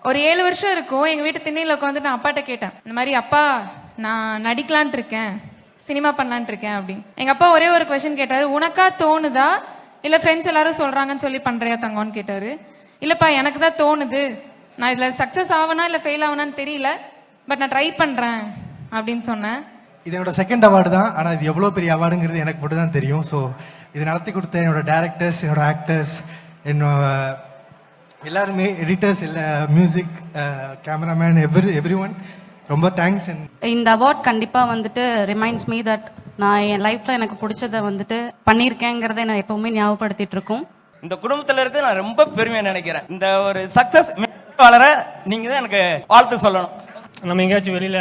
ஒரு 7 வருஷம் இருக்கும். எங்கள் வீட்டு திண்ணையில் உட்காந்துட்டு நான் அப்பாட்ட கேட்டேன், இந்த மாதிரி அப்பா நான் நடிக்கலான்ட்டு இருக்கேன், சினிமா பண்ணலான்ட்டு இருக்கேன் அப்படின்னு. எங்கள் அப்பா ஒரே ஒரு கொஸ்டின் கேட்டார், உனக்கா தோணுதா இல்லை ஃப்ரெண்ட்ஸ் எல்லாரும் சொல்கிறாங்கன்னு சொல்லி பண்ணுறியா தங்கம்னு கேட்டார். இல்லைப்பா எனக்கு தான் தோணுது, நான் இதில் சக்ஸஸ் ஆகனா இல்லை ஃபெயில் ஆகணான்னு தெரியல, பட் நான் ட்ரை பண்ணுறேன் அப்படின்னு சொன்னேன். இது என்னோட செகண்ட் அவார்டு தான், ஆனால் இது எவ்வளோ பெரிய அவார்டுங்கிறது எனக்கு மட்டும் தான் தெரியும். ஸோ இது நடத்தி கொடுத்த என்னோட டேரக்டர்ஸ், என்னோட ஆக்டர்ஸ், என்னோட எல்லாருமே, எடிட்டர்ஸ், இல்லை மியூசிக், கேமராமேன், எவ்ரி ஒன், ரொம்ப தேங்க்ஸ். இந்த அவார்ட் கண்டிப்பாக வந்துட்டு ரிமைண்ட்ஸ் மீ தட் நான் என் லைஃப்பில் எனக்கு பிடிச்சதை வந்துட்டு பண்ணியிருக்கேங்கிறத நான் எப்போவுமே ஞாபகப்படுத்திட்டு இருக்கோம். இந்த குடும்பத்தில் இருக்கு நான் ரொம்ப பெருமையாக நினைக்கிறேன். இந்த ஒரு சக்ஸஸ் வளர நீங்கள் தான் எனக்கு வாழ்த்து சொல்லணும். நம்ம எங்கேயாச்சும் வெளியில்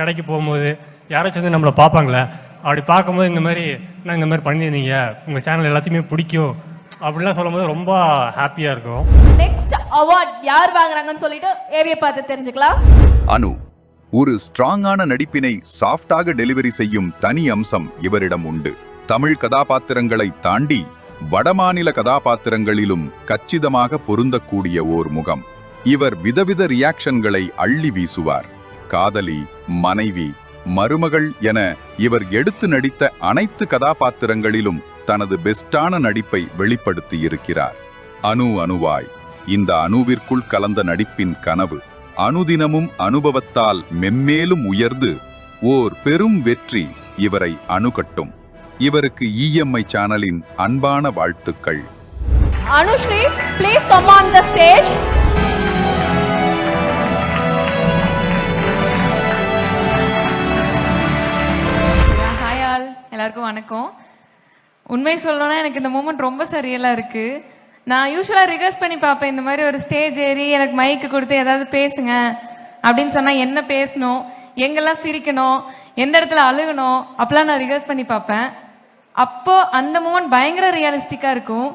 கடைக்கு போகும்போது யாராச்சும் வந்து நம்மளை பார்ப்பாங்களே, அப்படி பார்க்கும்போது இந்த மாதிரி நான் இந்த மாதிரி பண்ணியிருந்தீங்க, உங்கள் சேனல் எல்லாத்தையுமே பிடிக்கும் அப்படிலாம் சொல்லும்போது ரொம்ப ஹாப்பியாக இருக்கும். நெக்ஸ்ட் அவார்ட் யார் வாங்குறாங்கன்னு சொல்லிட்டு ஏவியை பார்த்து தெரிஞ்சுக்கலாம். அனு ஒரு ஸ்ட்ராங்கான நடிப்பினை சாஃப்டாக டெலிவரி செய்யும் தனி அம்சம் இவரிடம் உண்டு. தமிழ் கதாபாத்திரங்களை தாண்டி வடமாநில கதாபாத்திரங்களிலும் கச்சிதமாக பொருந்தக்கூடிய ஓர் முகம். இவர் விதவித ரியாக்ஷன்களை அள்ளி வீசுவார். காதலி, மனைவி, மருமகள் என இவர் எடுத்து நடித்த அனைத்து கதாபாத்திரங்களிலும் தனது பெஸ்டான நடிப்பை வெளிப்படுத்தி இருக்கிறார். அனுவாய் இந்த அணுவிற்குள் கலந்த நடிப்பின் கனவு அனுதினமும் அனுபவத்தால் மென்மேலும் உயர்ந்து ஓர் பெரும் வெற்றி இவரை அணுகட்டும். இவருக்கு EMI சேனலின் அன்பான வாழ்த்துக்கள். Anusree, please come on the stage. Hi all, எல்லாருக்கும் வணக்கம். உண்மை சொல்லணும்னா எனக்கு இந்த மூமெண்ட் ரொம்ப சரியெல்லாம் இருக்குது. நான் யூஸ்வலாக ரிகர்ஸ் பண்ணி பார்ப்பேன், இந்த மாதிரி ஒரு ஸ்டேஜ் ஏறி எனக்கு மைக்கு கொடுத்து ஏதாவது பேசுங்க அப்படின்னு சொன்னால் என்ன பேசணும், எங்கெல்லாம் சிரிக்கணும், எந்த இடத்துல அழுகணும், அப்போலாம் நான் ரிகர்ஸ் பண்ணி பார்ப்பேன். அப்போது அந்த மூமெண்ட் பயங்கர ரியலிஸ்டிக்காக இருக்கும்.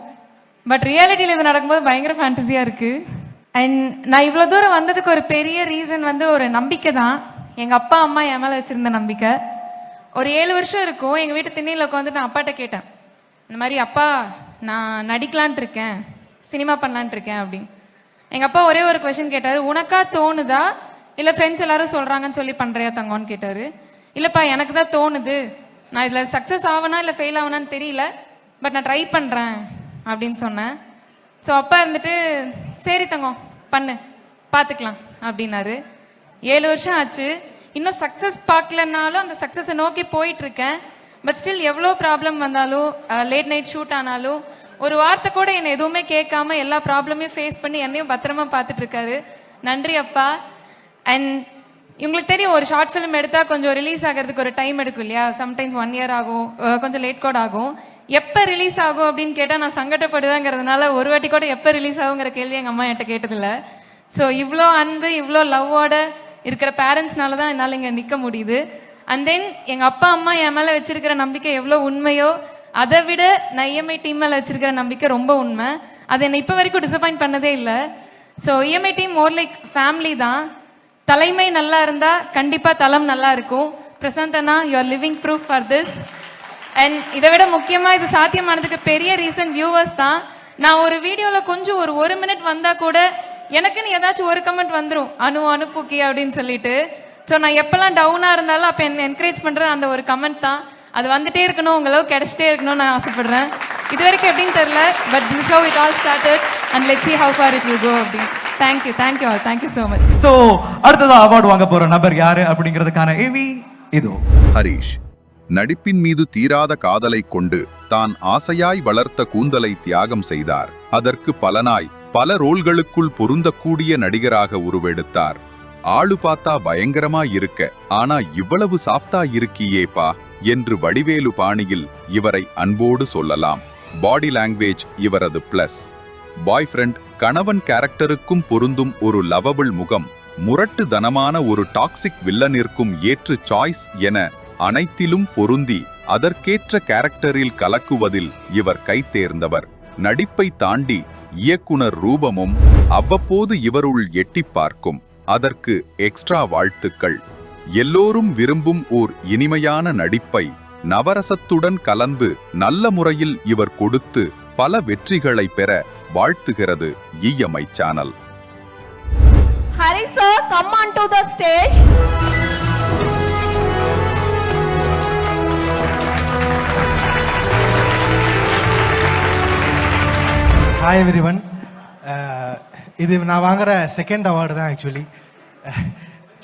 பட் ரியாலிட்டியில் இது நடக்கும்போது பயங்கர ஃபேண்டஸியாக இருக்குது. அண்ட் நான் இவ்வளோ தூரம் வந்ததுக்கு ஒரு பெரிய ரீசன் வந்து ஒரு நம்பிக்கை தான். எங்கள் அப்பா அம்மா என் மேலே வச்சுருந்த நம்பிக்கை. ஒரு 7 வருஷம் இருக்கும். எங்கள் வீட்டு திண்ணையில் உட்காந்துட்டு நான் அப்பாட்ட கேட்டேன், இந்த மாதிரி அப்பா நான் நடிக்கலான்ட்டு இருக்கேன், சினிமா பண்ணலான்ட்டு இருக்கேன் அப்படின்னு. எங்கள் அப்பா ஒரே ஒரு கொஸ்டின் கேட்டார், உனக்கா தோணுதா இல்லை ஃப்ரெண்ட்ஸ் எல்லாரும் சொல்கிறாங்கன்னு சொல்லி பண்ணுறியா தங்கம்னு கேட்டார். இல்லைப்பா எனக்கு தான் தோணுது, நான் இதில் சக்ஸஸ் ஆகனா இல்லை ஃபெயில் ஆகணான்னு தெரியல, பட் நான் ட்ரை பண்ணுறேன் அப்படின்னு சொன்னேன். ஸோ அப்பா இருந்துட்டு சரி தங்கம் பண்ணு பார்த்துக்கலாம் அப்படின்னாரு. 7 வருஷம் ஆச்சு. இன்னும் சக்ஸஸ் பார்க்கலனாலும் அந்த சக்ஸஸை நோக்கி போயிட்டுருக்கேன். பட் ஸ்டில் எவ்வளோ ப்ராப்ளம் வந்தாலும், லேட் நைட் ஷூட் ஆனாலும் ஒரு வார்த்தை கூட என்னை எதுவுமே கேட்காம எல்லா ப்ராப்ளமையும் ஃபேஸ் பண்ணி என்னையும் பத்திரமா பார்த்துட்ருக்காரு. நன்றி அப்பா. அண்ட் உங்களுக்கு தெரியும், ஒரு ஷார்ட் ஃபிலிம் எடுத்தால் கொஞ்சம் ரிலீஸ் ஆகிறதுக்கு ஒரு டைம் எடுக்கும் இல்லையா? சம்டைம்ஸ் 1 year ஆகும், கொஞ்சம் லேட் கூட ஆகும். எப்போ ரிலீஸ் ஆகும் அப்படின்னு கேட்டால் நான் சங்கடப்படுவேங்கிறதுனால ஒரு வாட்டி கூட எப்போ ரிலீஸ் ஆகுங்கிற கேள்வி எங்கள் அம்மா என்கிட்ட கேட்டதில்லை. ஸோ இவ்வளோ அன்பு, இவ்வளோ லவ்வோட இருக்கிற பேரண்ட்ஸ்னால தான் என்னால் இங்கே நிற்க முடியுது. அண்ட் தென் எங்கள் அப்பா அம்மா என் மேலே வச்சிருக்கிற நம்பிக்கை எவ்வளோ உண்மையோ அதை விட நான் EMI டீம் மேலே வச்சிருக்கிற நம்பிக்கை ரொம்ப உண்மை. அது என்னை இப்போ வரைக்கும் டிசப்பாயிண்ட் பண்ணதே இல்லை. So EMI team more like family தான். தலைமை நல்லா இருந்தால் கண்டிப்பாக தளம் நல்லா இருக்கும். பிரசாந்த் அண்ணா, you are living proof for this. And இதை விட முக்கியமாக இது சாத்தியமானதுக்கு பெரிய ரீசன் வியூவர்ஸ் தான். நான் ஒரு வீடியோவில் கொஞ்சம் ஒரு மினிட் வந்தால் கூட எனக்குன்னு ஏதாச்சும் ஒரு கமெண்ட் வந்துடும், அனுப்புக்கி அப்படின்னு சொல்லிட்டு. ஸோ நான் எப்போல்லாம் டவுனாக இருந்தாலும் அப்போ என்ன என்கரேஜ் பண்ணுறது அந்த ஒரு கமெண்ட் தான். அது வந்துட்டே இருக்கணும், உங்களவு கிடைச்சிட்டே இருக்கணும்னு நான் ஆசைப்படுறேன். இது வரைக்கும் எப்படின்னு தெரில, but this how it all started and let's see how far it will go அப்படின்னு. Thank you all, thank you so much. So அடுத்ததான் அவார்டு வாங்க போகிற நபர் யாரு அப்படிங்கிறதுக்கான ஏவி இதோ. ஹரிஷ் நடிப்பின் மீது தீராத காதலை கொண்டு தான் ஆசையாய் வளர்த்த கூந்தலை தியாகம் செய்தார். அதற்கு பலனாய் பல ரோல்களுக்குள் பொருந்தக்கூடிய நடிகராக உருவெடுத்தார். ஆளு பார்த்தா பயங்கரமா இருக்க, ஆனா இவ்வளவு சாஃப்டா இருக்கியேப்பா என்று வடிவேலு பாணியில் இவரை அன்போடு சொல்லலாம். பாடி லாங்குவேஜ் இவரது பிளஸ். பாய் ஃப்ரெண்ட், கணவன் கேரக்டருக்கும் பொருந்தும் ஒரு லவபிள் முகம், முரட்டுத்தனமான ஒரு டாக்ஸிக் வில்லனிற்கும் ஏற்று சாய்ஸ் என அனைத்திலும் பொருந்தி அதற்கேற்ற கேரக்டரில் கலக்குவதில் இவர் கைதேர்ந்தவர். நடிப்பை தாண்டி இயக்குனர் ரூபமும் அவ்வப்போது இவருள் எட்டி பார்க்கும். அதற்கு எக்ஸ்ட்ரா வாழ்த்துக்கள். எல்லோரும் விரும்பும் ஓர் இனிமையான நடிப்பை நவரசத்துடன் கலந்து நல்ல முறையில் இவர் கொடுத்து பல வெற்றிகளை பெற வாழ்த்துகிறது EMI channel. Hari sir, come on to the stage. Hi everyone. இது நான் வாங்குற செகண்ட் அவார்டு தான் ஆக்சுவலி.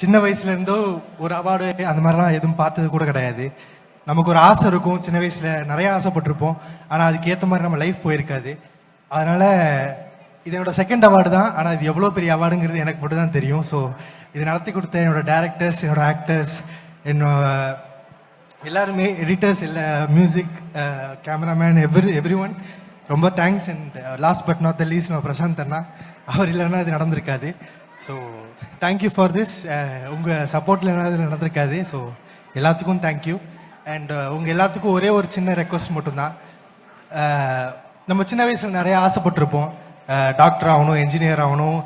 சின்ன வயசுலேருந்தோ ஒரு அவார்டு அந்த மாதிரிலாம் எதுவும் பார்த்தது கூட கிடையாது. நமக்கு ஒரு ஆசை இருக்கும், சின்ன வயசில் நிறைய ஆசைப்பட்டிருப்போம், ஆனால் அதுக்கேற்ற மாதிரி நம்ம லைஃப் போயிருக்காது. அதனால் இது என்னோட செகண்ட் அவார்டு தான், ஆனால் இது எவ்வளோ பெரிய அவார்டுங்கிறது எனக்கு மட்டும் தான் தெரியும். ஸோ இது நடத்தி கொடுத்த என்னோட டேரக்டர்ஸ், என்னோட ஆக்டர்ஸ், என்னோட எல்லாருமே, எடிட்டர்ஸ், இல்லை மியூசிக், கேமராமேன், எவ்ரி ஒன், ரொம்ப thanks. And last but not the least நம்ம பிரசாந்த் அண்ணா, அவர் இல்லைன்னா இது நடந்திருக்காது. So thank you for this. உங்கள் சப்போர்ட்டில் என்ன இது நடந்திருக்காது. ஸோ எல்லாத்துக்கும் தேங்க்யூ. அண்ட் உங்கள் எல்லாத்துக்கும் ஒரே ஒரு சின்ன ரெக்வஸ்ட் மட்டும்தான். நம்ம சின்ன வயசில் நிறைய ஆசைப்பட்டிருப்போம், டாக்டர் ஆகணும், என்ஜினியர் ஆகணும்.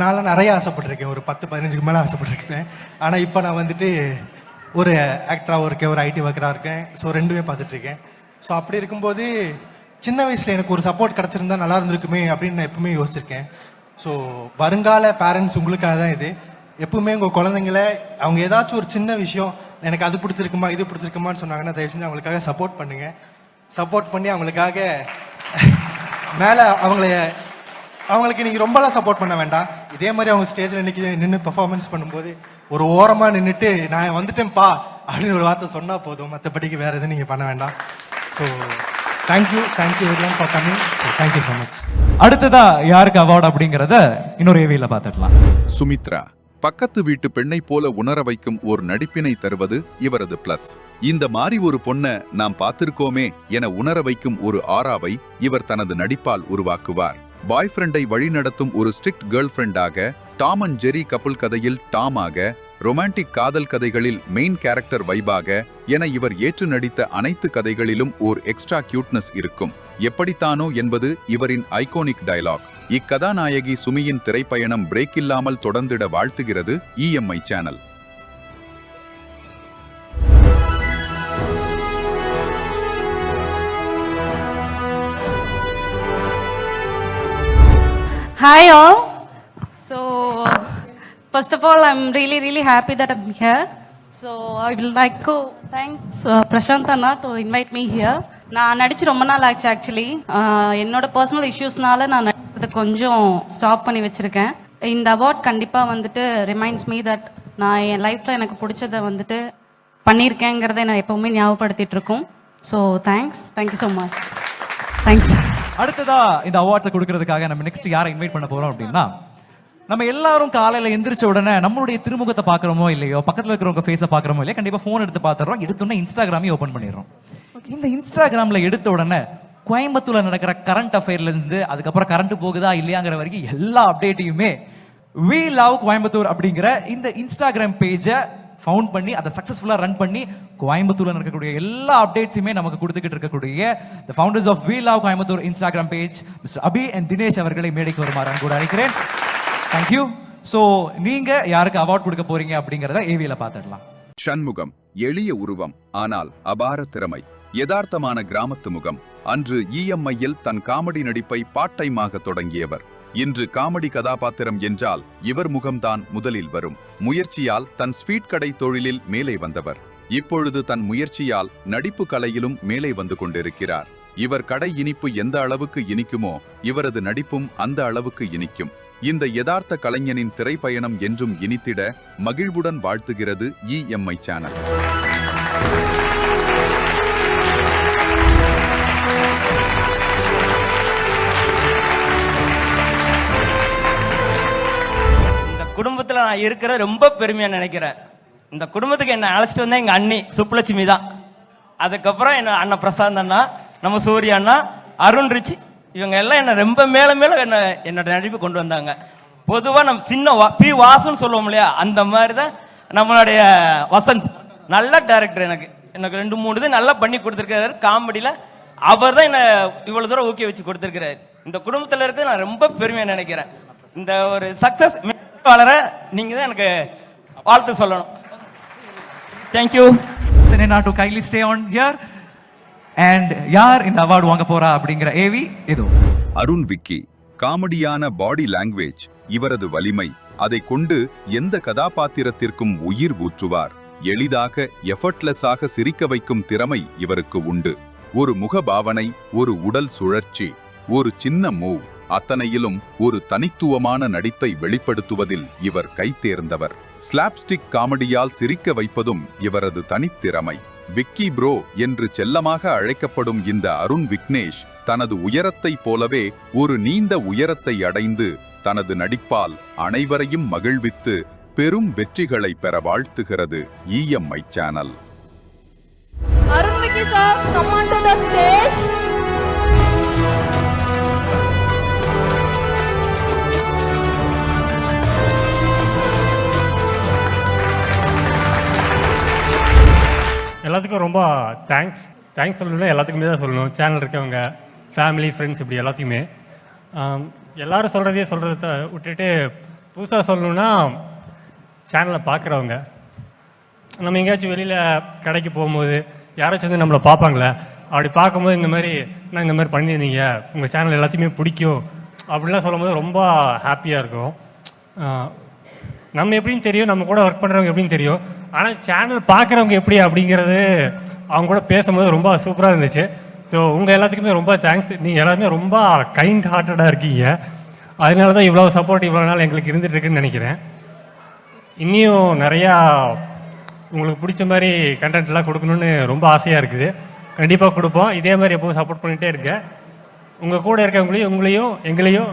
நான்லாம் நிறைய ஆசைப்பட்டிருக்கேன், ஒரு 10-15க்கு மேலே ஆசைப்பட்டிருக்கேன். ஆனால் இப்போ நான் வந்துட்டு ஒரு ஆக்டராகவும் இருக்கேன், ஒரு ஐடி ஒர்க்கராக இருக்கேன். ஸோ ரெண்டுமே பார்த்துட்ருக்கேன். ஸோ அப்படி இருக்கும்போது சின்ன வயசில் எனக்கு ஒரு சப்போர்ட் கிடச்சிருந்தா நல்லா இருந்திருக்குமே அப்படின்னு நான் எப்பவுமே யோசிச்சிருக்கேன். ஸோ வருங்கால பேரண்ட்ஸ் உங்களுக்காக தான் இது. எப்பவுமே உங்கள் குழந்தைங்கள அவங்க ஏதாச்சும் ஒரு சின்ன விஷயம், எனக்கு அது பிடிச்சிருக்குமா இது பிடிச்சிருக்குமான்னு சொன்னாங்கன்னா தயவு செஞ்சு அவங்களுக்காக சப்போர்ட் பண்ணுங்கள். சப்போர்ட் பண்ணி அவங்களுக்காக மேலே அவங்களுக்கு நீங்கள் ரொம்பலாம் சப்போர்ட் பண்ண வேண்டாம். இதே மாதிரி அவங்க ஸ்டேஜில் நின்று பெர்ஃபார்மன்ஸ் பண்ணும்போது ஒரு ஓரமாக நின்றுட்டு நான் வந்துட்டேன்ப்பா அப்படின்னு ஒரு வார்த்தை சொன்னால் போதும், மற்றபடிக்கு வேறு எதுவும் நீங்கள் பண்ண வேண்டாம். So thank you everyone for coming. So thank you so much. அடுத்ததா யாருக்கு அவார்டு அப்படிங்கறத இன்னொரு ஏவியில பார்த்துடலாம். சுமித்ரா பக்கத்து வீட்டு பெண்ணை போல உணர வைக்கும் ஒரு நடிப்பினை தருவது இவரது பிளஸ். இந்த மாதிரி ஒரு பொண்ண நாம் பார்த்திருக்கோமே என உணர வைக்கும் ஒரு ஆராவை இவர் தனது நடிப்பால் உருவாக்குவார். பாய் ஃப்ரெண்டை வழிநடத்தும் ஒரு ஸ்ட்ரிக்ட் கேர்ள் ஃப்ரெண்டாக, டாம் அண்ட் ஜெரி கப்புள் கதையில் டாமாக, ரொமான்டிக் காதல் கதைகளில் மெயின் கேரக்டர் வைபாக என இவர் ஏற்று நடித்த அனைத்து கதைகளிலும் ஓர் எக்ஸ்ட்ரா கியூட்னஸ் இருக்கும். எப்படித்தானோ என்பது இவரின் ஐகோனிக் டயலாக். இக்கதாநாயகி சுமியின் திரைப்பயணம் பிரேக் இல்லாமல் தொடர்ந்திட வாழ்த்துகிறது EMI channel. Hi all. So first of all, I'm really happy that I'm here. So I would like to thanks Prashant Anna to invite me here. நான் நடிச்சு ரொம்ப நாள் ஆச்சு ஆக்சுவலி. என்னோட பர்சனல் இஷ்யூஸ்னால நான் நடிக்கிறத கொஞ்சம் ஸ்டாப் பண்ணி வச்சுருக்கேன். இந்த அவார்ட் கண்டிப்பாக வந்துட்டு ரிமைண்ட்ஸ் மீ தட் நான் என் லைஃப்பில் எனக்கு பிடிச்சதை வந்துட்டு பண்ணியிருக்கேங்கிறத நான் எப்போவுமே ஞாபகப்படுத்திட்டு இருக்கோம். So thank you so much. Thanks. அடுத்ததா இந்த அவார்ட்ஸை கொடுக்கறதுக்காக நம்ம நெக்ஸ்ட் யாரை இன்வைட் பண்ண போறோம் அப்படின்னா, நம்ம எல்லாரும் காலையில எந்திரிச்ச உடனே நம்மளுடைய திருமுகத்தை பார்க்குறோமோ இல்லையோ, பக்கத்தில் இருக்கிறவங்க ஃபேஸை பார்க்குறோமோ இல்லையோ, கண்டிப்பாக ஃபோன் எடுத்து பார்த்துறோம். எடுத்தோடனே இன்ஸ்டாகிராமே ஓப்பன் பண்ணிடுறோம். இந்த இன்ஸ்டாகிராமில் எடுத்த உடனே கோயம்புத்தூர்ல நடக்கிற கரண்ட் அஃபேர்லேருந்து அதுக்கப்புறம் கரண்ட் போகுதா இல்லையாங்கிற வரைக்கும் எல்லா அப்டேட்டையுமே வி லவ் கோயம்புத்தூர் அப்படிங்கிற இந்த இன்ஸ்டாகிராம் பேஜை ஃபவுண்ட் பண்ணி அதை சக்ஸஸ்ஃபுல்லாக ரன் பண்ணி கோயம்புத்தூர்ல இருக்கக்கூடிய எல்லா அப்டேட்ஸுமே நமக்கு கொடுத்துக்கிட்டு இருக்கக்கூடிய the founders of we love Coimbatore Instagram page mister Abhi and Dinesh அவர்களை மேடைக்கு வருமாறு கூட அழைக்கிறேன். தேங்க்யூ. ஸோ நீங்க யாருக்கு அவார்ட் கொடுக்க போறீங்க அப்படிங்கிறத ஏவியில பார்த்துடலாம். ஷண்முகம் எளிய உருவம், ஆனால் அபார திறமை. யதார்த்தமான கிராமத்து முகம். அன்று EMIயில் தன் காமெடி நடிப்பை பார்ட் டைமாக தொடங்கியவர். இன்று காமெடி கதாபாத்திரம் என்றால் இவர் முகம்தான் முதலில் வரும். முயற்சியால் தன் ஸ்வீட் கடை தொழிலில் மேலே வந்தவர். இப்பொழுது தன் முயற்சியால் நடிப்பு கலையிலும் மேலே வந்து கொண்டிருக்கிறார். இவர் கடை இனிப்பு எந்த அளவுக்கு இனிக்குமோ இவரது நடிப்பும் அந்த அளவுக்கு இனிக்கும். இந்த யதார்த்த கலைஞனின் திரைப்பயணம் என்றும் இனித்திட மகிழ்வுடன் வாழ்த்துகிறது EMI சேனல். குடும்பத்தில் நான் இருக்கிற ரொம்ப பெருமையாக நினைக்கிறேன். இந்த குடும்பத்துக்கு என்னை அழைச்சிட்டு வந்தேன் எங்கள் அண்ணி சுப்புலட்சுமி தான். அதுக்கப்புறம் என்ன அண்ணன் பிரசாந்த் அண்ணா, நம்ம சூரிய அண்ணா, அருண் ரிச்சி, இவங்க எல்லாம் என்னை ரொம்ப மேலே என்னோட நடிப்பு கொண்டு வந்தாங்க. பொதுவாக நம்ம சின்ன பி வாசுன்னு சொல்லுவோம் இல்லையா, அந்த மாதிரி தான் நம்மளுடைய வசந்த் நல்ல டேரக்டர். எனக்கு 2-3 இது நல்லா பண்ணி கொடுத்துருக்காரு காமெடியில். அவர் தான் என்னை இவ்வளோ தூரம் ஊக்கி வச்சு கொடுத்துருக்கிறாரு. இந்த குடும்பத்தில் இருக்கிறது நான் ரொம்ப பெருமையாக நினைக்கிறேன். இந்த ஒரு சக்ஸஸ் வளர நீங்க தான் எனக்கு வாழ்த்து சொல்லணும். Thank you. Senena to kindly stay on here. And யார் இந்த அவார்டு வாங்க போறா அப்படிங்கிற ஏவி இதோ. அருண் விக்கி காமெடியான பாடி லாங்குவேஜ் இவரது வலிமை. அதை கொண்டு எந்த கதாபாத்திரத்திற்கும் உயிர் ஊற்றுவார். எளிதாக எஃபர்ட்லெஸ்ஸாக சிரிக்க வைக்கும் திறமை இவருக்கு உண்டு. ஒரு முகபாவனை, ஒரு உடல் சுழற்சி, ஒரு சின்ன மூவ், அத்தனையிலும் ஒரு தனித்துவமான நடிப்பை வெளிப்படுத்துவதில் இவர் கைதேர்ந்தவர். ஸ்லாப்ஸ்டிக் காமெடியால் சிரிக்க வைப்பதும் இவரது தனித்திறமை. விக்கி ப்ரோ என்று செல்லமாக அழைக்கப்படும் இந்த அருண் விக்னேஷ் தனது உயரத்தைப் போலவே ஒரு நீண்ட உயரத்தை அடைந்து தனது நடிப்பால் அனைவரையும் மகிழ்வித்து பெரும் வெற்றிகளை பெற வாழ்த்துகிறது EMI channel. Arun Vicky sir, come on to the stage. எல்லாத்துக்கும் ரொம்ப தேங்க்ஸ் சொல்லணும்னா எல்லாத்துக்குமே தான் சொல்லணும். சேனல் இருக்கவங்க, ஃபேமிலி, ஃப்ரெண்ட்ஸ், இப்படி எல்லாத்துக்குமே. எல்லாரும் சொல்கிறத விட்டுட்டு புதுசாக சொல்லணுன்னா சேனலை பார்க்குறவங்க, நம்ம எங்கேயாச்சும் வெளியில் கடைக்கு போகும்போது யாராச்சும் வந்து நம்மளை பார்ப்பாங்களே, அப்படி பார்க்கும்போது இந்த மாதிரி பண்ணியிருந்தீங்க, உங்கள் சேனல் எல்லாத்தையுமே பிடிக்கும் அப்படின்லாம் சொல்லும்போது ரொம்ப ஹாப்பியாக இருக்கும். நம்ம எப்படின்னு தெரியும், நம்ம கூட ஒர்க் பண்ணுறவங்க எப்படின்னு தெரியும், ஆனால் சேனல் பார்க்குறவங்க எப்படி அப்படிங்கிறது அவங்க கூட பேசும்போது ரொம்ப சூப்பராக இருந்துச்சு. ஸோ உங்கள் எல்லாத்துக்குமே ரொம்ப தேங்க்ஸ். நீங்கள் எல்லாருமே ரொம்ப கைண்ட் ஹார்ட்டடாக இருக்கீங்க. அதனால தான் இவ்வளோ சப்போர்ட் இவ்வளோ நாள் எங்களுக்கு இருந்துகிட்ருக்குன்னு நினைக்கிறேன். இன்னியும் நிறையா உங்களுக்கு பிடிச்ச மாதிரி கண்டென்ட்லாம் கொடுக்கணுன்னு ரொம்ப ஆசையாக இருக்குது. கண்டிப்பாக கொடுப்போம். இதே மாதிரி எப்போவும் சப்போர்ட் பண்ணிகிட்டே இருக்கேன். உங்கள் கூட இருக்கவங்களையும் எங்களையும்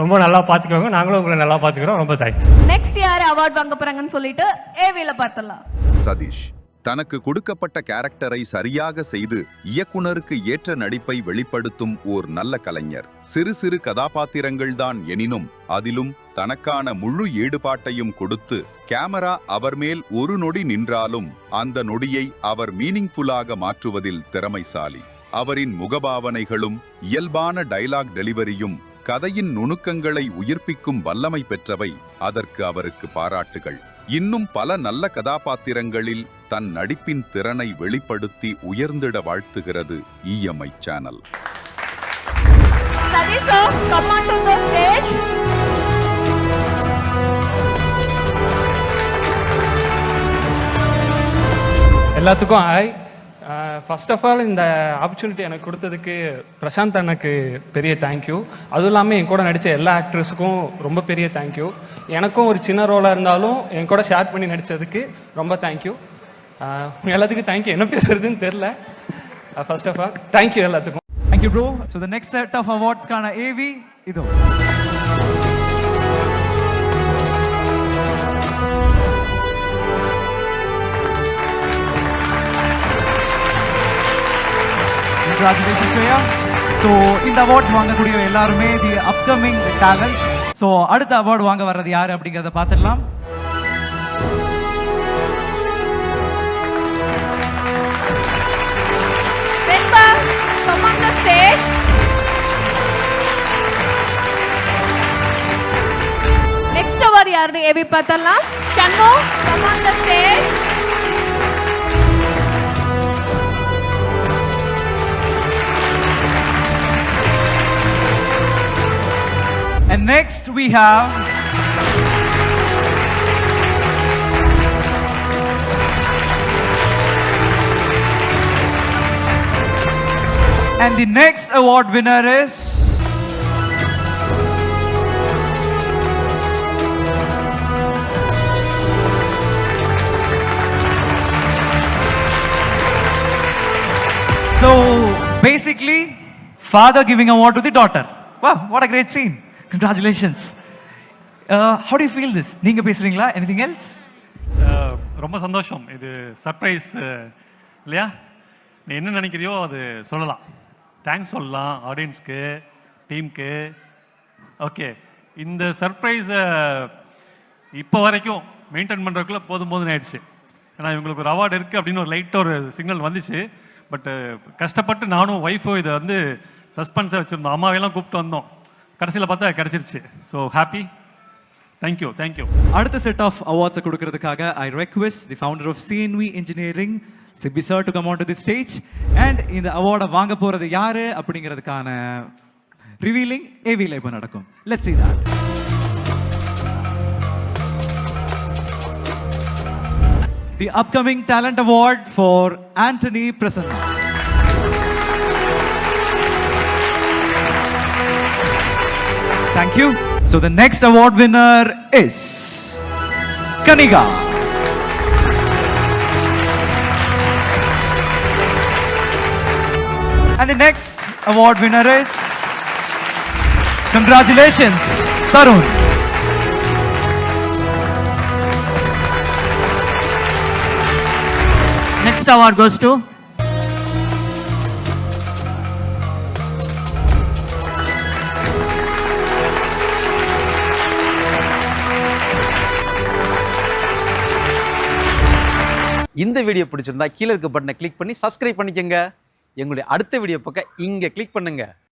ரொம்ப நல்லா பார்த்துக்கோங்க. நாங்களும் உங்களை நல்லா பார்த்துக்கிறோம். ரொம்ப தேங்க்ஸ். நெக்ஸ்ட் யார் அவார்ட் வாங்க போறாங்கன்னு சொல்லிட்டு ஏவில பார்த்தலாம். சதீஷ் தனக்கு கொடுக்கப்பட்ட கேரக்டரை சரியாக செய்து இயக்குனருக்கு ஏற்ற நடிப்பை வெளிப்படுத்தும் ஓர் நல்ல கலைஞர். சிறு சிறு கதாபாத்திரங்கள்தான் எனினும் அதிலும் தனக்கான முழு ஈடுபாட்டையும் கொடுத்து கேமரா அவர் மேல் ஒரு நொடி நின்றாலும் அந்த நொடியை அவர் மீனிங்ஃபுல்லாக மாற்றுவதில் திறமைசாலி. அவரின் முகபாவனைகளும் இயல்பான டைலாக் டெலிவரியும் கதையின் நுணுக்கங்களை உயிர்ப்பிக்கும் வல்லமை பெற்றவை. அதற்கு அவருக்கு பாராட்டுகள். இன்னும் பல நல்ல கதாபாத்திரங்களில் தன் நடிப்பின் திறனை வெளிப்படுத்தி உயர்ந்திட வாழ்த்துகிறது EMI channel. Sadish sir, come on to the stage. எல்லாத்துக்கும் ஹாய். ஃபர்ஸ்ட் ஆஃப் ஆல் இந்த ஆப்பர்ச்சுனிட்டி எனக்கு கொடுத்ததுக்கு பிரசாந்த் அண்ணனுக்கு பெரிய தேங்க்யூ. அதுவும் இல்லாமல் என் கூட நடித்த எல்லா ஆக்ட்ரஸுக்கும் ரொம்ப பெரிய தேங்க்யூ. எனக்கும் ஒரு சின்ன ரோலாக இருந்தாலும் என் கூட ஷேர் பண்ணி நடித்ததுக்கு ரொம்ப தேங்க்யூ. எல்லாத்துக்கும் தேங்க்யூ. என்ன பேசுறதுன்னு தெரில. ஃபர்ஸ்ட் ஆஃப் ஆல் தேங்க்யூ எல்லாத்துக்கும். Thank you bro. So the next set of awards கான AV இதோ. Congratulations Shreya. So இந்த அவார்ட்ஸ் வாங்கக்கூடிய எல்லாருமே தி அப்கமிங் டேலண்ட்ஸ். ஸோ அடுத்த அவார்டு வாங்க வர்றது யாரு அப்படிங்கிறத பார்த்துடலாம். Venba, come on the stage. Next award யாருன்னு ஏவி பார்த்தலாம். Channu, come on the stage. And next we have and the next award winner is so basically father giving award to the daughter. Wow, what a great scene. Congratulations. How do you feel this? நீங்க பேசுறீங்களா? Anything else? ரொம்ப சந்தோஷம். இது surprise இல்லையா? நீ என்ன நினைக்கிறியோ அது சொல்லலாம். தேங்க்ஸ் சொல்லலாம் ஆடியன்ஸ்க்கு, டீமுக்கு. ஓகே, இந்த சர்ப்ரைஸை இப்போ வரைக்கும் மெயின்டைன் பண்ணுறதுக்குள்ள போதும்னு ஆயிடுச்சு. ஏன்னா இவங்களுக்கு ஒரு அவார்டு இருக்குது அப்படின்னு ஒரு லைட்டாக ஒரு சிக்னல் வந்துச்சு. பட்டு கஷ்டப்பட்டு நானும் ஒய்ஃபும் இதை வந்து சஸ்பென்ஸாக வச்சுருந்தோம். அம்மாவையெல்லாம் கூப்பிட்டு வந்தோம். கடைசியில் பார்த்தா கிடைச்சிருச்சு. So happy. Thank you thank you. அடுத்த செட் ஆஃப் அவார்ட்ஸை கொடுக்கறதுக்காக I request the founder of CNV engineering Sibi sir to come on to the stage. And இந்த அவார்டை வாங்க போகிறது யாரு அப்படிங்கிறதுக்கான ரிவீலிங் ஏவியில் இப்போ நடக்கும். Let's see that. the upcoming talent award for Anthony Prasanna. Thank you. So the next award winner is Kaniga. And the next award winner is, congratulations, Tarun. Next award goes to இந்த video பிடிச்சிருந்தா கீழே இருக்க பட்டனை click பண்ணி subscribe பண்ணிக்கங்க. எங்களுடைய அடுத்த video பக்கம் இங்க கிளிக் பண்ணுங்க.